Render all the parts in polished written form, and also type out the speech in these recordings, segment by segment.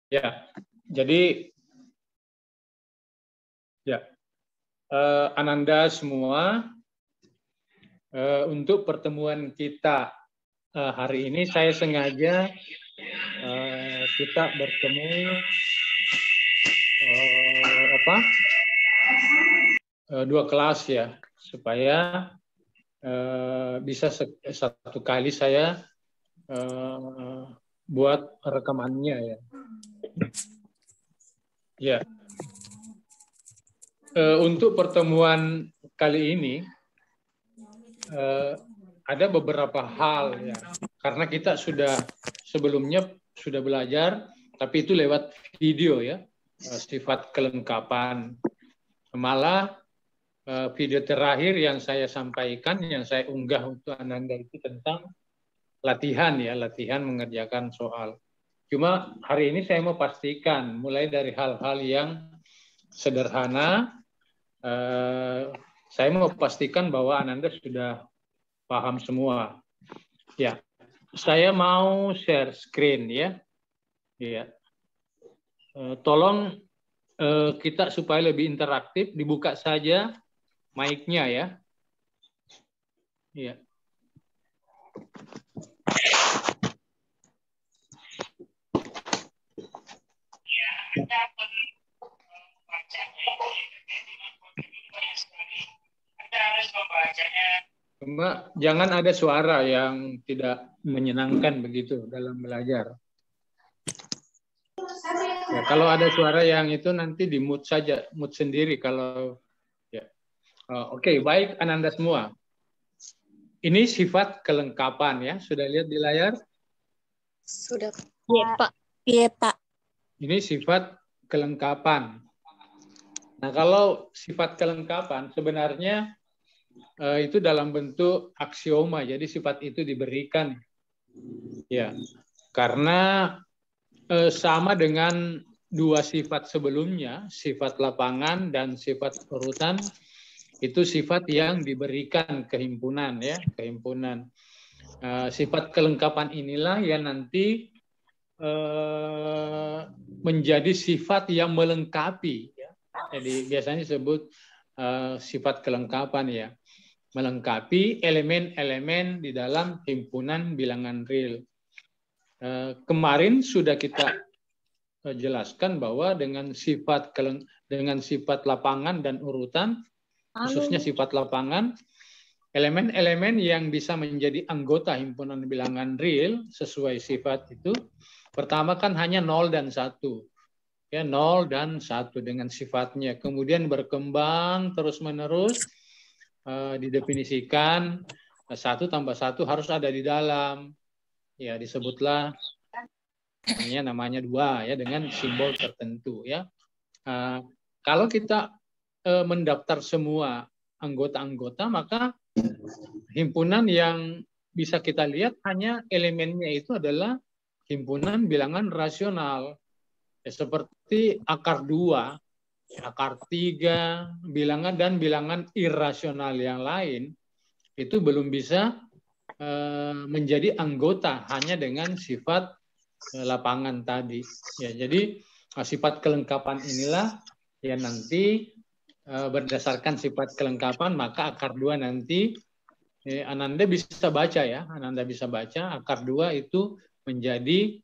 Ya, jadi ya Ananda semua, untuk pertemuan kita hari ini saya sengaja kita bertemu dua kelas ya, supaya bisa satu kali saya buat rekamannya ya. Ya. Untuk pertemuan kali ini ada beberapa hal ya, karena kita sebelumnya sudah belajar, tapi itu lewat video ya, sifat kelengkapan. Malah video terakhir yang saya sampaikan, yang saya unggah untuk Ananda itu tentang latihan ya, latihan mengerjakan soal. Cuma hari ini saya mau pastikan, mulai dari hal-hal yang sederhana, saya mau pastikan bahwa Ananda sudah paham semua. Ya, saya mau share screen ya. Ya, tolong kita supaya lebih interaktif, dibuka saja mic-nya ya. Ya. Cuma jangan ada suara yang tidak menyenangkan begitu dalam belajar. Ya, kalau ada suara yang itu nanti di mute saja, mute sendiri kalau ya. Oke, baik Ananda semua. Ini sifat kelengkapan ya, sudah lihat di layar? Sudah, Pak. Iya, Pak. Ini sifat kelengkapan. Nah, kalau sifat kelengkapan sebenarnya itu dalam bentuk aksioma, jadi sifat itu diberikan ya, karena sama dengan dua sifat sebelumnya, sifat lapangan dan sifat urutan, itu sifat yang diberikan kehimpunan ya, kehimpunan. Sifat kelengkapan inilah yang nanti menjadi sifat yang melengkapi ya. Jadi biasanya disebut sifat kelengkapan ya, melengkapi elemen-elemen di dalam himpunan bilangan real. Kemarin sudah kita jelaskan bahwa dengan sifat lapangan dan urutan, khususnya sifat lapangan, elemen-elemen yang bisa menjadi anggota himpunan bilangan real sesuai sifat itu, pertama kan hanya 0 dan 1. Ya, 0 dan 1 dengan sifatnya. Kemudian berkembang terus-menerus, didefinisikan 1 tambah 1 harus ada di dalam. Ya, disebutlah namanya 2 ya, dengan simbol tertentu ya. Kalau kita mendaftar semua anggota-anggota, maka himpunan yang bisa kita lihat hanya elemennya itu adalah himpunan bilangan rasional. Ya, seperti akar 2, akar 3, bilangan dan bilangan irasional yang lain itu belum bisa menjadi anggota hanya dengan sifat lapangan tadi. Ya, jadi sifat kelengkapan inilah yang nanti berdasarkan sifat kelengkapan maka akar 2 nanti Ananda bisa baca ya, Ananda bisa baca akar 2 itu menjadi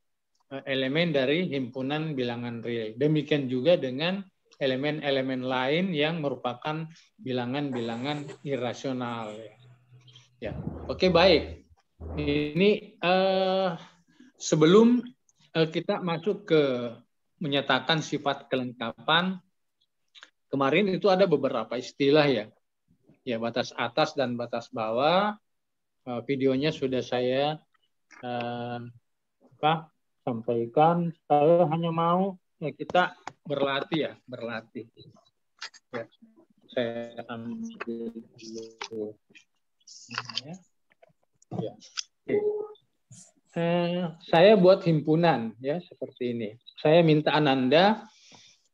elemen dari himpunan bilangan real. Demikian juga dengan elemen-elemen lain yang merupakan bilangan-bilangan irasional. Ya, oke baik. Ini sebelum kita masuk ke menyatakan sifat kelengkapan, kemarin itu ada beberapa istilah ya. Ya, batas atas dan batas bawah. Videonya sudah saya sampaikan. Saya hanya mau ya, kita berlatih ya, berlatih. Ya, saya ambil dulu. Ya. Ya. Saya buat himpunan ya seperti ini. Saya minta Ananda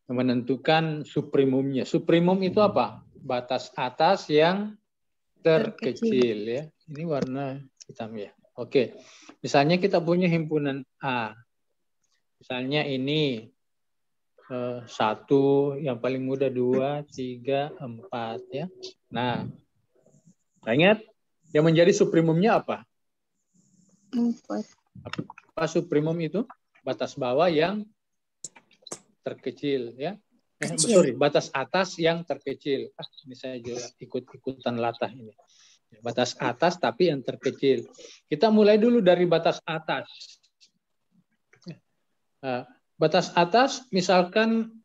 menentukan suprimumnya. Suprimum itu apa? Batas atas yang terkecil ya. Ini warna hitam ya. Oke. Misalnya kita punya himpunan A. Misalnya ini 1, yang paling mudah 2, 3, 4 ya. Nah, ingat yang menjadi suprimumnya apa? 4. Apa suprimum itu? Batas bawah yang terkecil ya. Sorry, batas atas yang terkecil. Ini saya juga ikut-ikutan latah ini. Batas atas tapi yang terkecil. Kita mulai dulu dari batas atas. Batas atas misalkan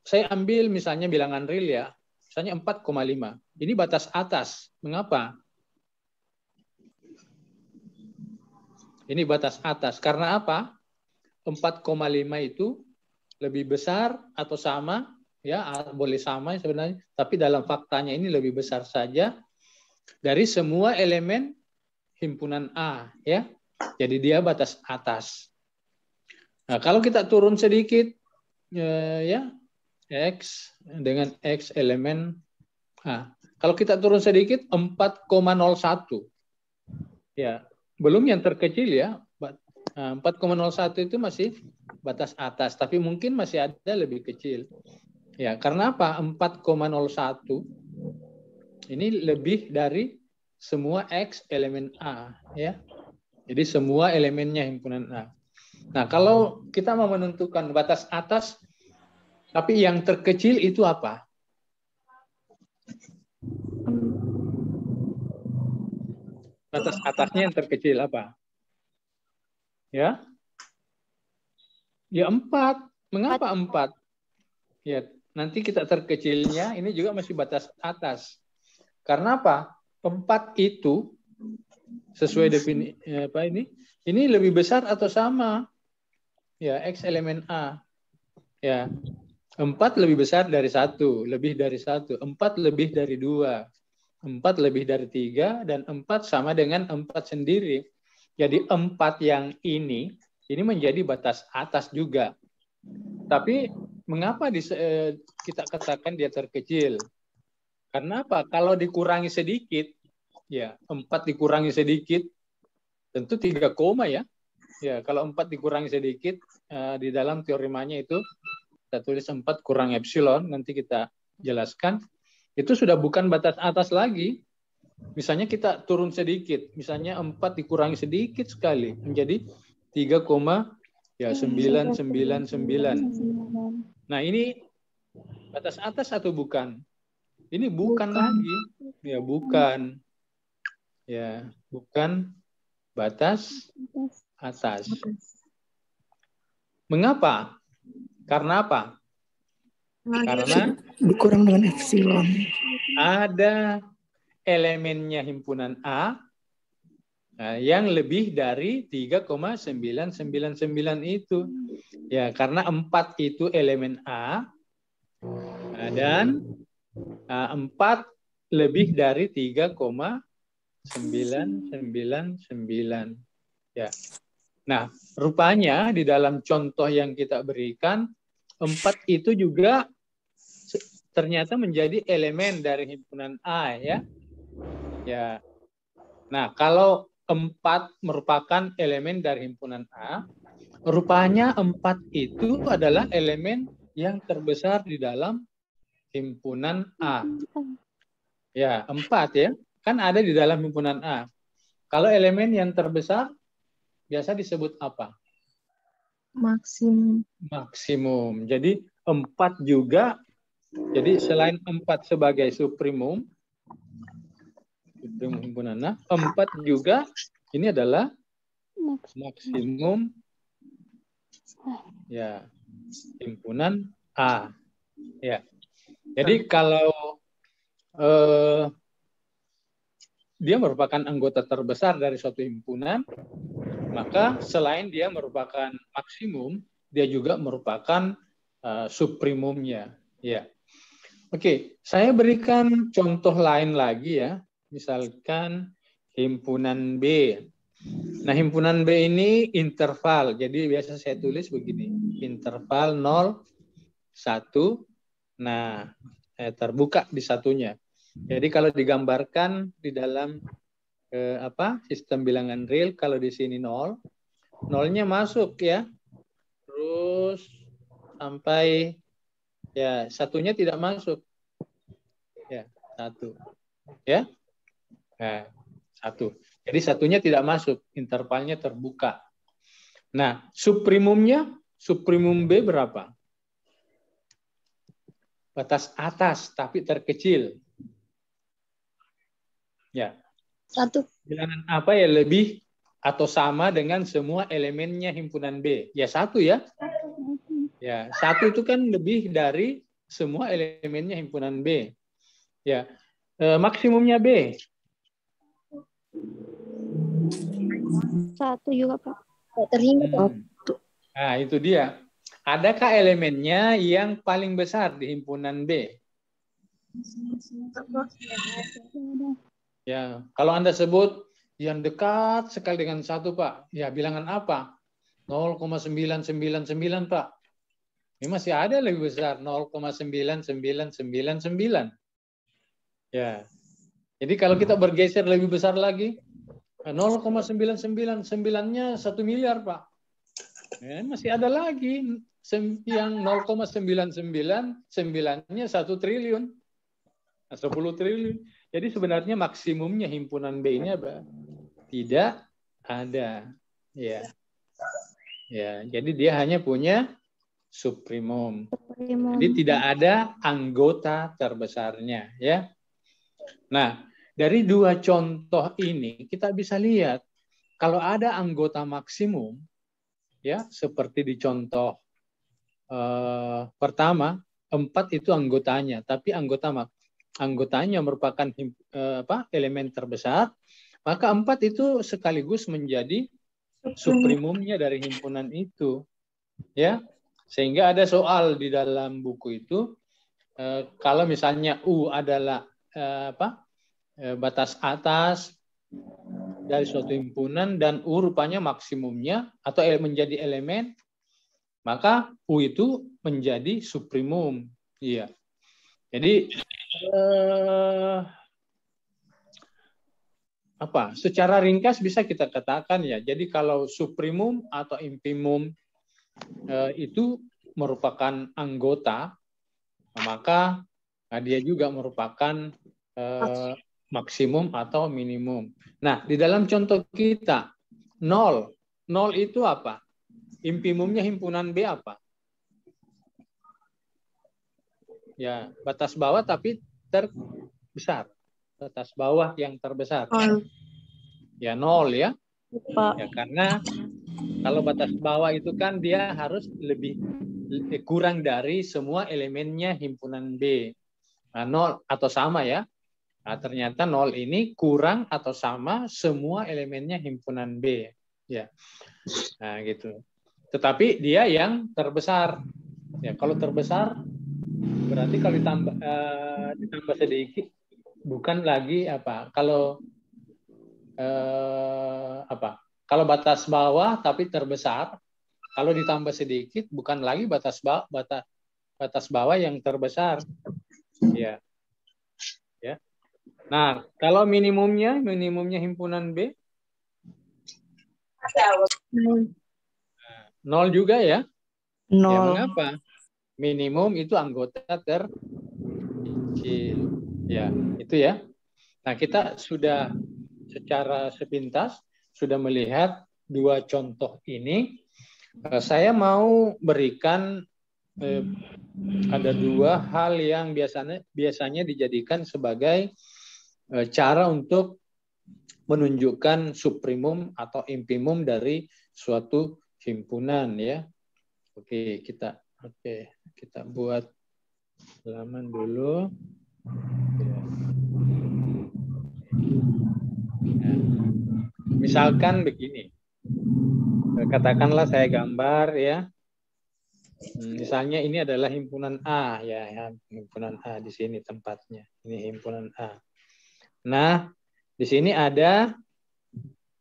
saya ambil misalnya bilangan real ya. Misalnya 4,5. Ini batas atas. Mengapa? Ini batas atas. Karena apa? 4,5 itu lebih besar atau sama, ya boleh sama sebenarnya, tapi dalam faktanya ini lebih besar saja dari semua elemen himpunan A, ya. Jadi dia batas atas. Nah, kalau kita turun sedikit, ya X dengan X elemen A. Kalau kita turun sedikit 4,01, ya belum yang terkecil ya. 4,01 itu masih batas atas, tapi mungkin masih ada lebih kecil. Ya, karena apa? 4,01 ini lebih dari semua X elemen A, ya. Jadi semua elemennya himpunan A. Nah, kalau kita mau menentukan batas atas, tapi yang terkecil itu apa? Batas atasnya yang terkecil apa? Ya? Ya 4. Mengapa 4? Ya, nanti kita terkecilnya ini juga masih batas atas. Karena apa? 4 itu sesuai definisi apa ini? Ini lebih besar atau sama? Ya, X elemen A. Ya. 4 lebih besar dari 1, lebih dari 1. 4 lebih dari 2. 4 lebih dari 3 dan 4 sama dengan 4 sendiri. Jadi 4 yang ini menjadi batas atas juga. Tapi mengapa kita katakan dia terkecil? Karena apa? Kalau dikurangi sedikit, ya 4 dikurangi sedikit, tentu 3 koma ya. Ya, kalau 4 dikurangi sedikit, di dalam teoremanya itu, kita tulis 4 kurang epsilon, nanti kita jelaskan, itu sudah bukan batas atas lagi. Misalnya kita turun sedikit, misalnya 4 dikurangi sedikit sekali, menjadi 3,999. Nah, ini batas atas atau bukan? Ini bukan lagi. Ya, bukan. Ya, bukan batas atas. Mengapa? Karena apa? Karena dikurang dengan epsilon. Ada elemennya himpunan A yang lebih dari 3,999 itu. Ya, karena 4 itu elemen A dan 4 lebih dari 3,999. Ya. Nah, rupanya di dalam contoh yang kita berikan 4 itu juga ternyata menjadi elemen dari himpunan A ya. Ya. Nah, kalau 4 merupakan elemen dari himpunan A, rupanya 4 itu adalah elemen yang terbesar di dalam himpunan A. Ya, 4 ya. Kan ada di dalam himpunan A. Kalau elemen yang terbesar biasa disebut apa? Maksimum. Maksimum. Jadi 4 juga. Jadi selain 4 sebagai suprimum himpunan A, 4 juga ini adalah maksimum ya himpunan A. Ya. Jadi kalau dia merupakan anggota terbesar dari suatu himpunan, maka selain dia merupakan maksimum, dia juga merupakan suprimumnya. Ya. Oke, saya berikan contoh lain lagi ya. Misalkan himpunan B. Nah, himpunan B ini interval. Jadi biasa saya tulis begini. Interval 0, 1. Nah, terbuka di satunya. Jadi kalau digambarkan di dalam sistem bilangan real, kalau di sini 0, 0-nya masuk ya. Terus terus sampai ya satunya tidak masuk. Ya, 1. Ya. Nah, 1. Jadi satunya tidak masuk, intervalnya terbuka. Nah, subprimumnya, subprimum B berapa? Batas atas tapi terkecil. Ya. 1. Bilangan apa ya lebih atau sama dengan semua elemennya himpunan B? Ya 1 ya. Ya, 1 itu kan lebih dari semua elemennya himpunan B. Ya. Maksimumnya B. 1 juga, Pak. Terhingga. Nah, itu dia. Adakah elemennya yang paling besar di himpunan B? Ya, kalau Anda sebut yang dekat sekali dengan 1, Pak. Ya, bilangan apa? 0,999, Pak. Ini masih ada lebih besar, 0,9999. Ya. Jadi kalau kita bergeser lebih besar lagi, 0,999-nya 1 miliar, Pak. Ya, masih ada lagi yang 0,999-nya 1 triliun. 10 triliun. Jadi sebenarnya maksimumnya himpunan B ini apa? Tidak ada. Ya. Ya, jadi dia hanya punya subprimum. Jadi tidak ada anggota terbesarnya, ya. Nah, dari 2 contoh ini kita bisa lihat kalau ada anggota maksimum, ya, seperti di contoh pertama, 4 itu anggotanya, tapi anggotanya merupakan elemen terbesar, maka 4 itu sekaligus menjadi subprimumnya dari himpunan itu, ya. Sehingga ada soal di dalam buku itu, kalau misalnya U adalah batas atas dari suatu himpunan dan U rupanya maksimumnya atau menjadi elemen, maka U itu menjadi subprimum. Iya. Jadi secara ringkas bisa kita katakan ya. Jadi kalau subprimum atau imprimum itu merupakan anggota, maka dia juga merupakan maksimum atau minimum. Nah, di dalam contoh kita 0 itu apa? Imprimumnya himpunan B apa? Ya, batas bawah tapi terbesar. Batas bawah yang terbesar. Ya, 0 ya. Ya, karena kalau batas bawah itu kan dia harus lebih kurang dari semua elemennya himpunan B. Nah, 0 atau sama ya. Nah, ternyata 0 ini kurang atau sama semua elemennya himpunan B. Ya. Nah, gitu. Tetapi dia yang terbesar. Ya, kalau terbesar berarti kalau ditambah sedikit bukan lagi apa? Kalau Kalau batas bawah tapi terbesar, kalau ditambah sedikit bukan lagi batas bawah yang terbesar. Ya. Ya. Nah, kalau minimumnya himpunan B 0 juga ya. 0. Ya, mengapa? Minimum itu anggota terkecil. Ya, itu ya. Nah, kita sudah secara sepintas sudah melihat 2 contoh ini. Saya mau berikan ada 2 hal yang biasanya dijadikan sebagai cara untuk menunjukkan subprimum atau imprimum dari suatu himpunan ya. Oke, kita buat halaman dulu. Nah, misalkan begini. Katakanlah saya gambar ya. Misalnya ini adalah himpunan A ya, himpunan A di sini tempatnya. Ini himpunan A. Nah, di sini ada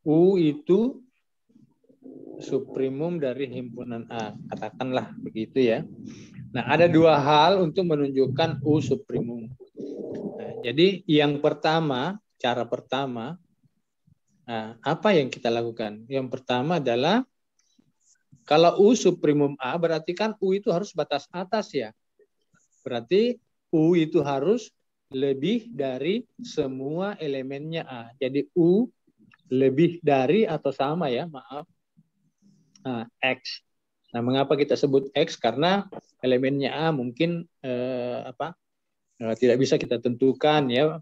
U itu subprimum dari himpunan A. Katakanlah begitu ya. Nah, ada 2 hal untuk menunjukkan U subprimum. Nah, jadi yang pertama, cara pertama, apa yang kita lakukan? Yang pertama adalah Kalau U suprimum A berarti kan U itu harus batas atas ya. Berarti U itu harus lebih dari semua elemennya A. Jadi U lebih dari atau sama ya, maaf. Nah, X. Nah, mengapa kita sebut X? Karena elemennya A mungkin tidak bisa kita tentukan ya.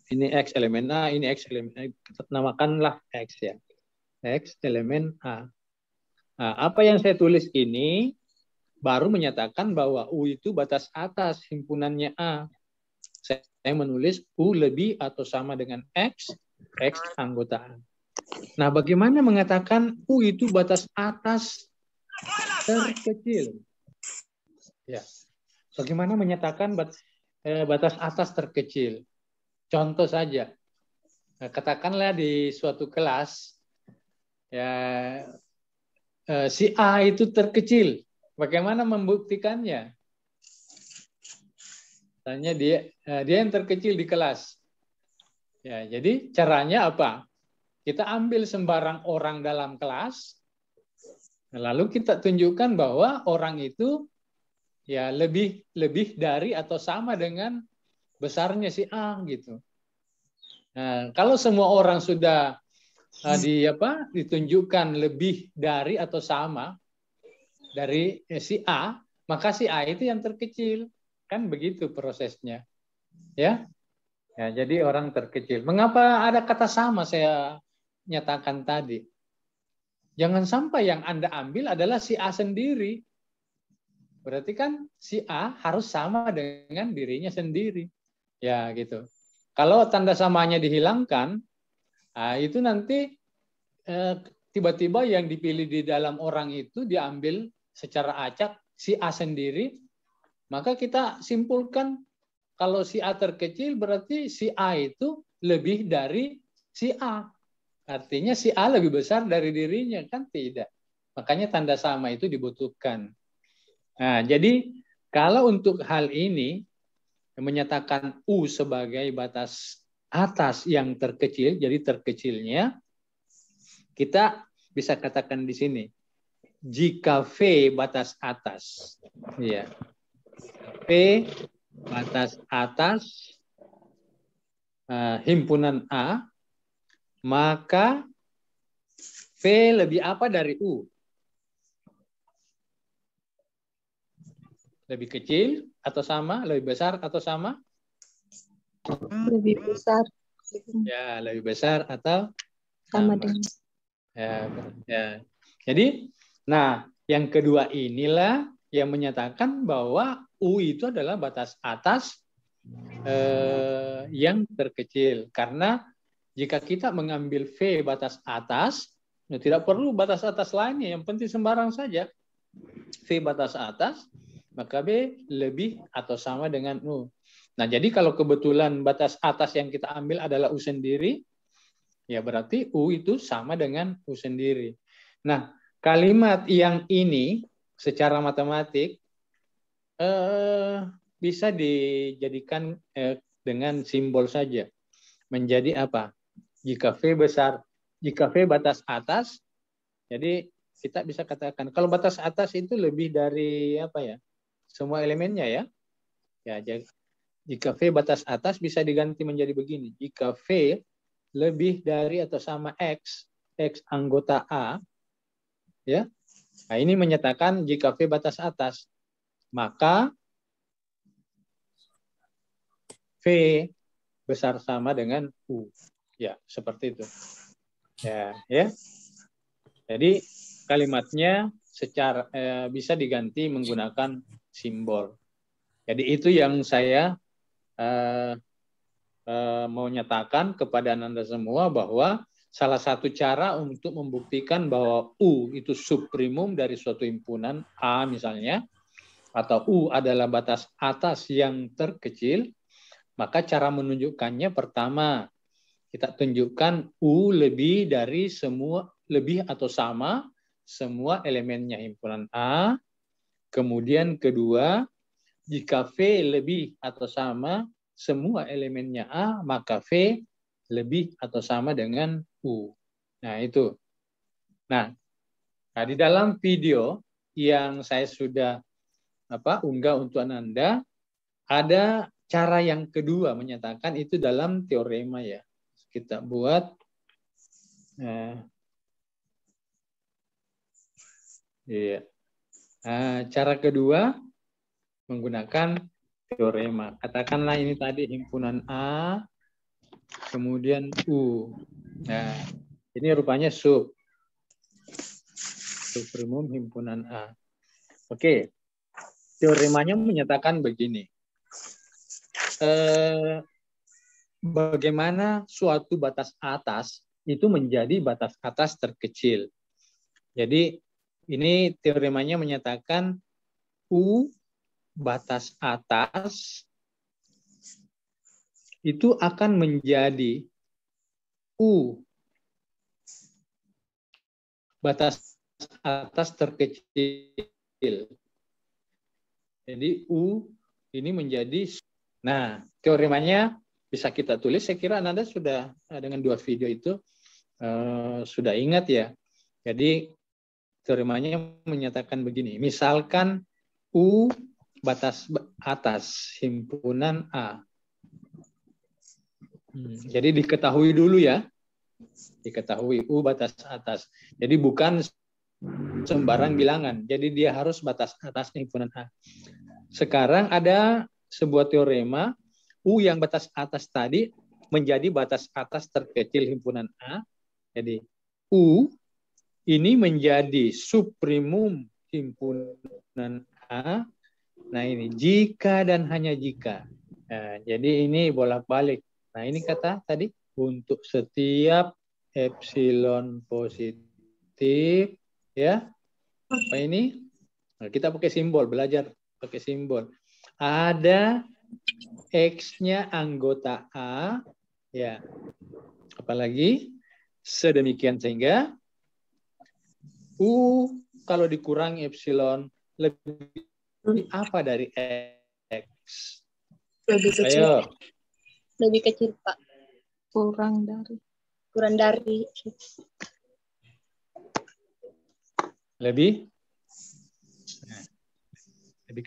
Ini X elemen A, ini X elemen A. Kita namakanlah X ya. X elemen A. Nah, apa yang saya tulis ini baru menyatakan bahwa U itu batas atas himpunannya A. Saya menulis U lebih atau sama dengan X anggota A. Nah, bagaimana mengatakan U itu batas atas terkecil? Ya. Bagaimana menyatakan batas atas terkecil? Contoh saja. Nah, katakanlah di suatu kelas ya si A itu terkecil. Bagaimana membuktikannya? Tanya dia yang terkecil di kelas. Ya, jadi caranya apa? Kita ambil sembarang orang dalam kelas, lalu kita tunjukkan bahwa orang itu ya lebih dari atau sama dengan besarnya si A gitu. Nah, kalau semua orang sudah ditunjukkan lebih dari atau sama dari si A, maka si A itu yang terkecil. Kan begitu prosesnya. Ya. Ya, jadi orang terkecil. Mengapa ada kata sama saya nyatakan tadi? Jangan sampai yang Anda ambil adalah si A sendiri. Berarti kan si A harus sama dengan dirinya sendiri. Ya, gitu. Kalau tanda samanya dihilangkan, itu nanti tiba-tiba yang dipilih di dalam orang itu diambil secara acak si A sendiri, maka kita simpulkan kalau si A terkecil berarti si A itu lebih dari si A. Artinya si A lebih besar dari dirinya, kan tidak. Makanya tanda sama itu dibutuhkan. Nah, jadi kalau untuk hal ini menyatakan U sebagai batas atas yang terkecil, jadi terkecilnya kita bisa katakan di sini jika V batas atas, ya, V batas atas himpunan A, maka V lebih apa dari U? Lebih kecil atau sama? Lebih besar atau sama? Lebih besar. Ya, lebih besar atau Sama dengan. Ya. Jadi, nah, yang kedua inilah yang menyatakan bahwa U itu adalah batas atas yang terkecil. Karena jika kita mengambil V batas atas, ya tidak perlu batas atas lainnya, yang penting sembarang saja. V batas atas, maka B lebih atau sama dengan U. Nah, jadi kalau kebetulan batas atas yang kita ambil adalah U sendiri, ya berarti U itu sama dengan U sendiri. Nah, kalimat yang ini secara matematik bisa dijadikan dengan simbol saja. Menjadi apa? Jika V besar, jika V batas atas, jadi kita bisa katakan kalau batas atas itu lebih dari apa ya? Semua elemennya ya. Ya, jadi jika V batas atas bisa diganti menjadi begini. Jika V lebih dari atau sama X anggota A, ya. Nah, ini menyatakan jika V batas atas, maka V besar sama dengan U. Ya, seperti itu. Ya. Jadi kalimatnya secara bisa diganti menggunakan simbol. Jadi itu yang saya mau nyatakan kepada Anda semua bahwa salah satu cara untuk membuktikan bahwa U itu suprimum dari suatu himpunan A misalnya, atau U adalah batas atas yang terkecil, maka cara menunjukkannya pertama, kita tunjukkan U lebih dari semua, lebih atau sama semua elemennya himpunan A. Kemudian kedua, jika V lebih atau sama semua elemennya A, maka V lebih atau sama dengan U. Nah, itu. Nah, Nah, di dalam video yang saya sudah unggah untuk Anda, ada cara yang kedua menyatakan itu dalam teorema ya. Kita buat cara kedua menggunakan teorema. Katakanlah ini tadi himpunan A, kemudian U. Nah, ini rupanya subprimum himpunan A. Oke, teoremanya menyatakan begini. Bagaimana suatu batas atas itu menjadi batas atas terkecil. Jadi ini teoremanya menyatakan U batas atas itu akan menjadi U batas atas terkecil. Jadi U ini menjadi, nah teoremanya bisa kita tulis. Saya kira Anda sudah dengan 2 video itu sudah ingat ya. Jadi teoremanya menyatakan begini. Misalkan U batas atas himpunan A. Jadi diketahui dulu ya. Diketahui U batas atas. Jadi bukan sembarang bilangan. Jadi dia harus batas atas himpunan A. Sekarang ada sebuah teorema, U yang batas atas tadi menjadi batas atas terkecil himpunan A. Jadi U ini menjadi subprimum himpunan A. Nah ini jika dan hanya jika. Nah, jadi ini bolak-balik. Nah ini kata tadi untuk setiap epsilon positif ya. Apa ini? Nah, kita pakai simbol, belajar pakai simbol. Ada X-nya anggota A, ya. Apalagi sedemikian sehingga U kalau dikurangi epsilon lebih apa dari X? Lebih kecil. Ayo. Lebih kecil, Pak. Kurang dari. Lebih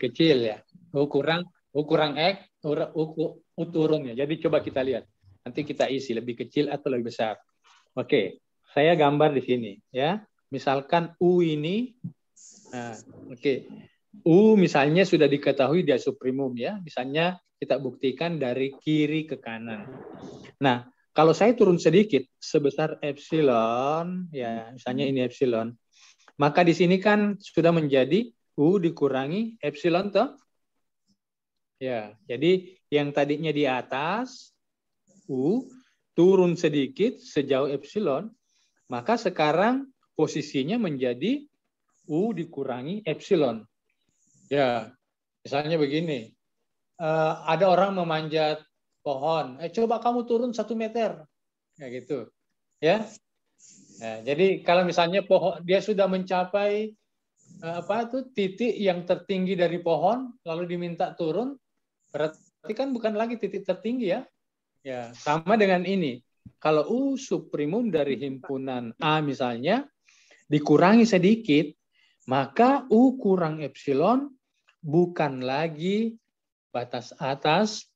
kecil ya. U kurang X, U turun ya. Jadi coba kita lihat. Nanti kita isi lebih kecil atau lebih besar. Oke, saya gambar di sini ya. Misalkan U ini, U misalnya sudah diketahui dia subprimum ya. Misalnya kita buktikan dari kiri ke kanan. Nah, kalau saya turun sedikit sebesar epsilon, ya misalnya ini epsilon, maka di sini kan sudah menjadi U dikurangi epsilon toh? Ya, jadi yang tadinya di atas U turun sedikit sejauh epsilon, maka sekarang posisinya menjadi U dikurangi epsilon. Ya, misalnya begini, ada orang memanjat pohon, coba kamu turun 1 meter, kayak gitu, ya. Nah, jadi kalau misalnya pohon dia sudah mencapai titik yang tertinggi dari pohon, lalu diminta turun, berarti kan bukan lagi titik tertinggi ya. Ya, sama dengan ini. Kalau U subprimum dari himpunan A misalnya dikurangi sedikit, maka U kurang epsilon bukan lagi batas atas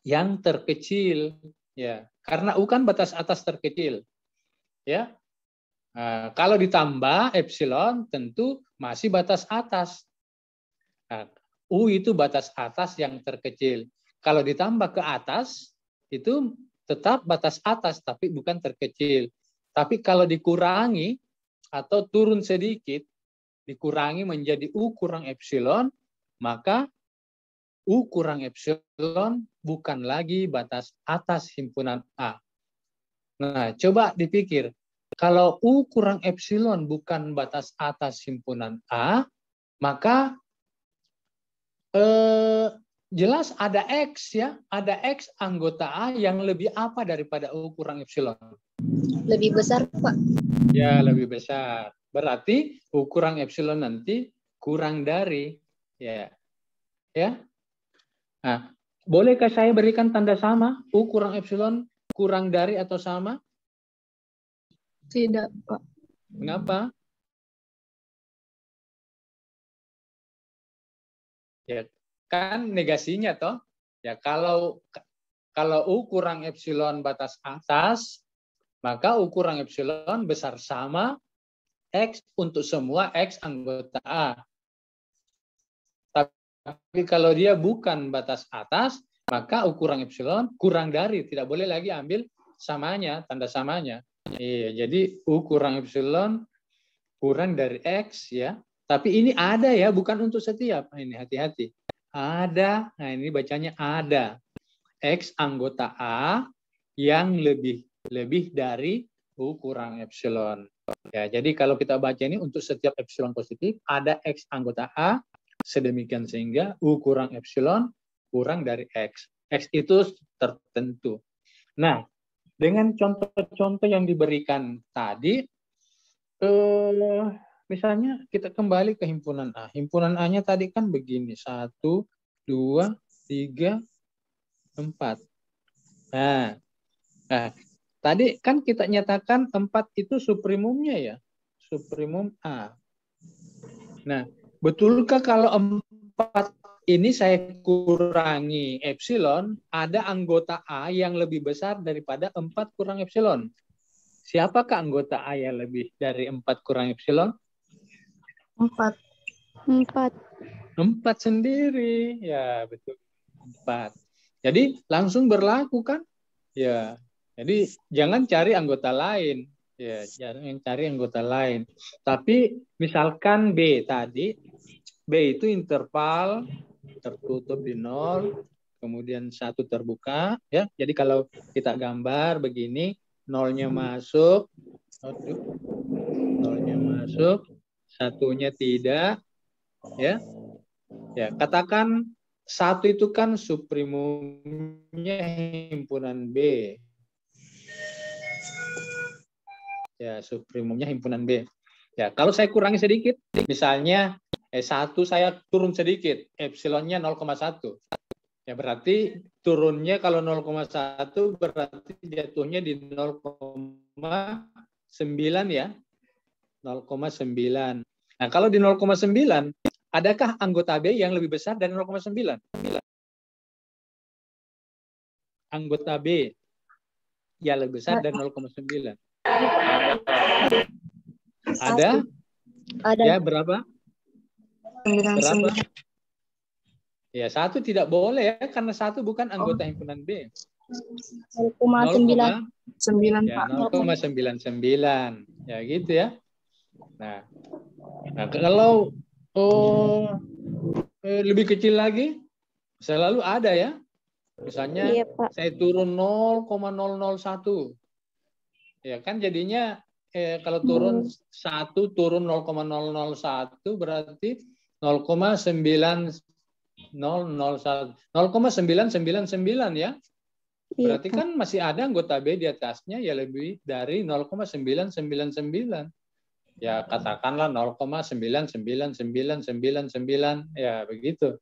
yang terkecil, ya. Karena U kan batas atas terkecil, ya. Nah, kalau ditambah epsilon tentu masih batas atas. Nah, U itu batas atas yang terkecil. Kalau ditambah ke atas itu tetap batas atas tapi bukan terkecil. Tapi kalau dikurangi atau turun sedikit, dikurangi menjadi U kurang epsilon, maka U kurang epsilon bukan lagi batas atas himpunan A. Nah, coba dipikir, kalau U kurang epsilon bukan batas atas himpunan A, maka jelas ada X ya, ada X anggota A yang lebih apa daripada U kurang epsilon? Lebih besar, Pak. Ya, lebih besar. Berarti U kurang epsilon nanti kurang dari, ya. Nah, bolehkah saya berikan tanda sama? U kurang epsilon kurang dari atau sama? Tidak, Pak. Mengapa? Ya, kan negasinya toh. Ya, kalau U kurang epsilon batas atas, maka U kurang epsilon besar sama X untuk semua X anggota A. Tapi kalau dia bukan batas atas, maka U kurang epsilon kurang dari, tidak boleh lagi ambil samanya, tanda samanya. Iya, jadi U kurang epsilon kurang dari X ya. Tapi ini ada ya, bukan untuk setiap. Ini hati-hati. Ada, nah ini bacanya ada. X anggota A yang lebih dari U kurang epsilon. Ya, jadi kalau kita baca ini untuk setiap epsilon positif, ada X anggota A, sedemikian sehingga U kurang epsilon kurang dari X. X itu tertentu. Nah, dengan contoh-contoh yang diberikan tadi, misalnya kita kembali ke himpunan A. Himpunan A-nya tadi kan begini, 1, 2, 3, 4. Nah, tadi kan kita nyatakan 4 itu suprimumnya ya, suprimum A. Nah, betulkah kalau 4 ini saya kurangi epsilon, ada anggota A yang lebih besar daripada 4 kurang epsilon? Siapakah anggota A yang lebih dari 4 kurang epsilon? 4. 4. Sendiri. Ya, betul. 4. Jadi langsung berlaku kan? Ya. Jadi jangan cari anggota lain. Ya, jangan cari anggota lain. Tapi misalkan B tadi, B itu interval tertutup di 0, kemudian 1 terbuka, ya. Jadi kalau kita gambar begini, 0-nya masuk, 0-nya masuk, 1-nya tidak, ya. Ya, katakan 1 itu kan suprimumnya himpunan B. Ya, suprimumnya himpunan B. Ya, kalau saya kurangi sedikit, misalnya 1 saya turun sedikit, epsilonnya 0,1. Ya, berarti turunnya kalau 0,1 berarti jatuhnya di 0,9 ya. 0,9. Nah, kalau di 0,9, adakah anggota B yang lebih besar dari 0,9? Anggota B yang lebih besar dari 0,9. Ada? Ada. Ya, berapa? 9. Ya, 1 tidak boleh ya, karena 1 bukan anggota himpunan B. 0,9. 9, Ya, Pak. 0,99. Ya, gitu ya. Nah kalau lebih kecil lagi, selalu ada ya. Misalnya Iya, Pak. saya turun 0,001. Ya kan jadinya kalau turun 1 turun 0,001 berarti 0,999 ya. Berarti kan masih ada anggota B di atasnya ya lebih dari 0,999. Ya katakanlah 0,99999 ya begitu.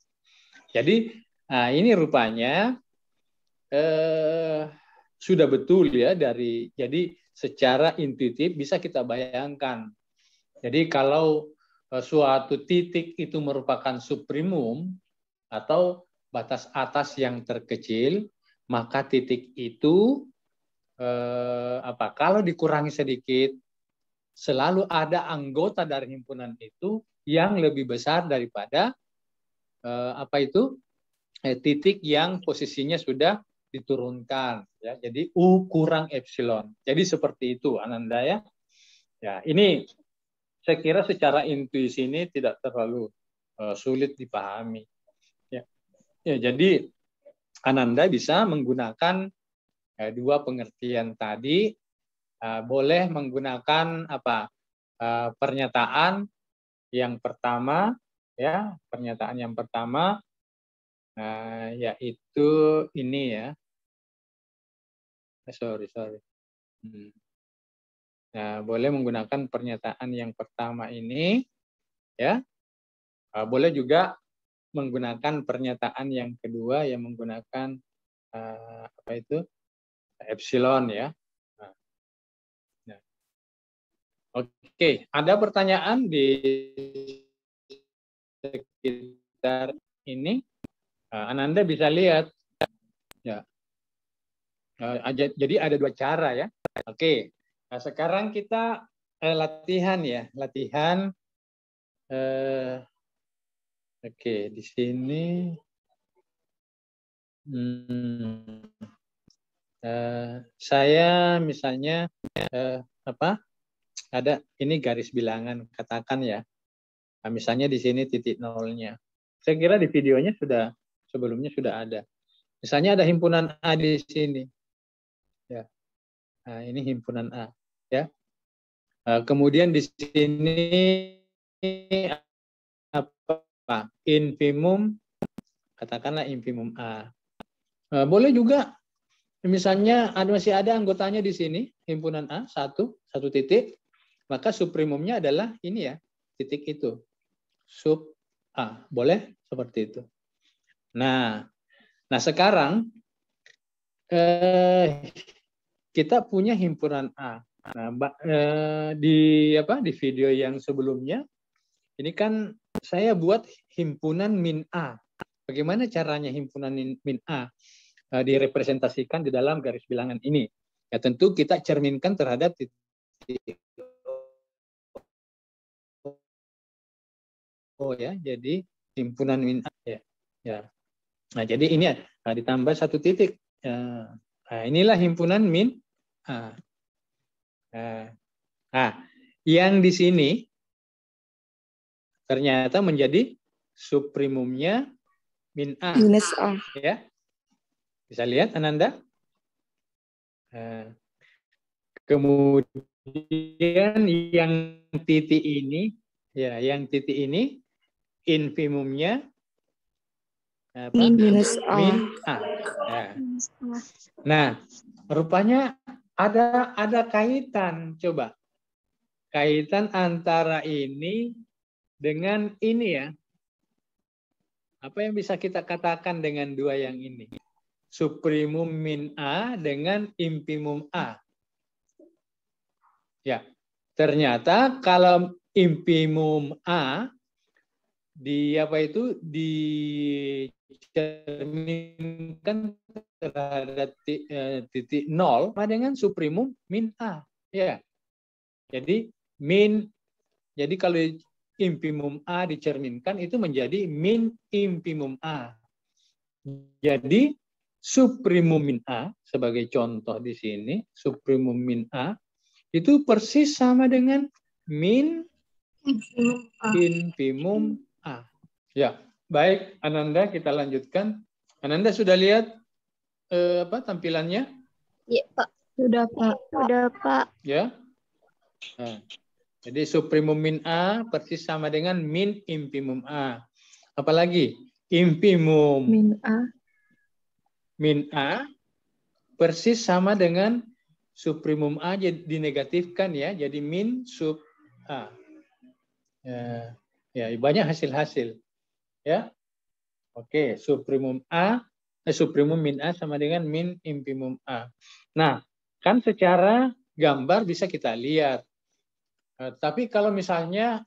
Jadi ini rupanya sudah betul ya jadi secara intuitif bisa kita bayangkan. Jadi kalau suatu titik itu merupakan suprimum atau batas atas yang terkecil, maka titik itu kalau dikurangi sedikit, selalu ada anggota dari himpunan itu yang lebih besar daripada titik yang posisinya sudah diturunkan. Ya, jadi U kurang epsilon. Jadi seperti itu, Ananda ya. Ya, ini saya kira secara intuisi ini tidak terlalu sulit dipahami. Ya, jadi Ananda bisa menggunakan dua pengertian tadi. Boleh menggunakan pernyataan yang pertama, ya pernyataan yang pertama, yaitu ini ya. Sorry. Nah, boleh menggunakan pernyataan yang pertama ini, ya. Boleh juga menggunakan pernyataan yang kedua yang menggunakan epsilon ya. Nah. Oke, ada pertanyaan di sekitar ini Ananda bisa lihat ya. Jadi ada dua cara ya. Oke. Nah, sekarang kita latihan ya, latihan. Oke, di sini. Saya misalnya ada ini garis bilangan, katakan ya. Nah, misalnya di sini titik nolnya. Saya kira di videonya sebelumnya sudah ada. Misalnya ada himpunan A di sini. Ya. Nah, ini himpunan A, ya. Kemudian di sini apa? Infimum, katakanlah infimum A. Boleh juga misalnya masih ada anggotanya di sini, himpunan A, satu titik, maka suprimumnya adalah ini ya, titik itu. Sub A. Boleh seperti itu. Nah sekarang kita punya himpunan A. Nah, di video yang sebelumnya ini kan saya buat himpunan min A. Bagaimana caranya himpunan min A direpresentasikan di dalam garis bilangan ini? Ya tentu kita cerminkan terhadap titik O ya. Jadi himpunan min A ya. Nah, jadi ini ditambah satu titik. Nah, inilah himpunan min A. Nah, yang di sini ternyata menjadi suprimumnya min A. Minus A. Ya. Bisa lihat Ananda? Kemudian yang titik ini, ya, yang titik ini infimumnya Minus A. Min A. Nah, rupanya ada kaitan. Coba. Kaitan antara ini dengan ini ya. Apa yang bisa kita katakan dengan dua yang ini? Suprimum min A dengan infimum A. Ya. Ternyata kalau infimum A dicerminkan terhadap titik nol sama dengan suprimum min A. Ya. Jadi kalau infimum A dicerminkan itu menjadi min infimum A. Jadi suprimum min A sebagai contoh di sini, suprimum min A itu persis sama dengan min infimum A. Ya, baik Ananda, kita lanjutkan. Ananda sudah lihat tampilannya? Iya, Pak. Sudah, Pak. Sudah, Pak. Ya. Nah, jadi suprimum min A persis sama dengan min infimum A. Apalagi infimum min A persis sama dengan suprimum A dinegatifkan ya, jadi min sub A. Ya, banyak hasil-hasil. Ya. Oke, suprimum min A sama dengan min infimum A. Nah, kan secara gambar bisa kita lihat. Tapi kalau misalnya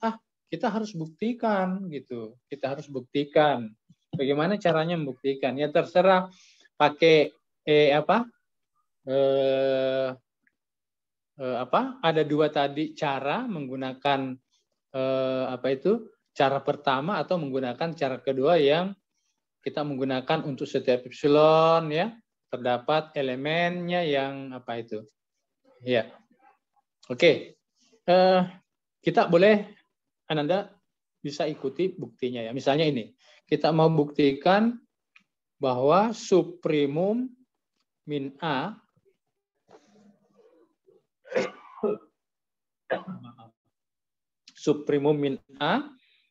kita harus buktikan gitu. Kita harus buktikan. Bagaimana caranya membuktikan? Ya terserah pakai ada dua tadi cara menggunakan cara pertama atau menggunakan cara kedua yang kita menggunakan untuk setiap epsilon ya terdapat elemennya yang ya. Oke. Kita boleh Ananda bisa ikuti buktinya ya. Misalnya ini, kita mau buktikan bahwa suprimum min A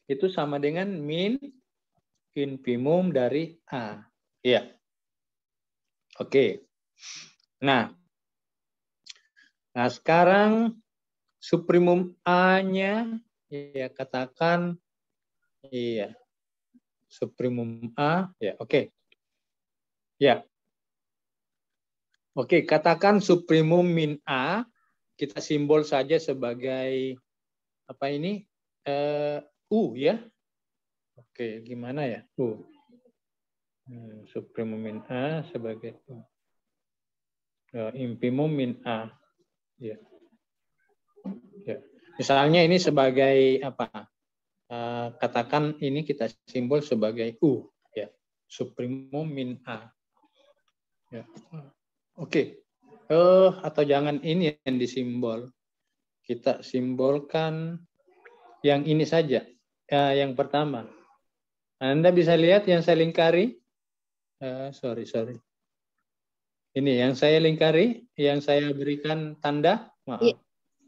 itu sama dengan min infimum dari A. Ya. Oke. Nah, sekarang suprimum A-nya ya katakan iya. Suprimum A ya, oke. Ya. Oke, katakan suprimum min A kita simbol saja sebagai U ya. Oke, gimana ya? U. Supremum min A sebagai U. Infimum min A. Ya. Ya. Misalnya ini sebagai apa? Katakan ini kita simbol sebagai U. Ya. Supremum min A. Ya. Oke. Atau jangan ini yang disimbol. Kita simbolkan yang ini saja. Yang pertama. Anda bisa lihat yang saya lingkari. Sorry. Ini yang saya lingkari, yang saya berikan tanda. Maaf.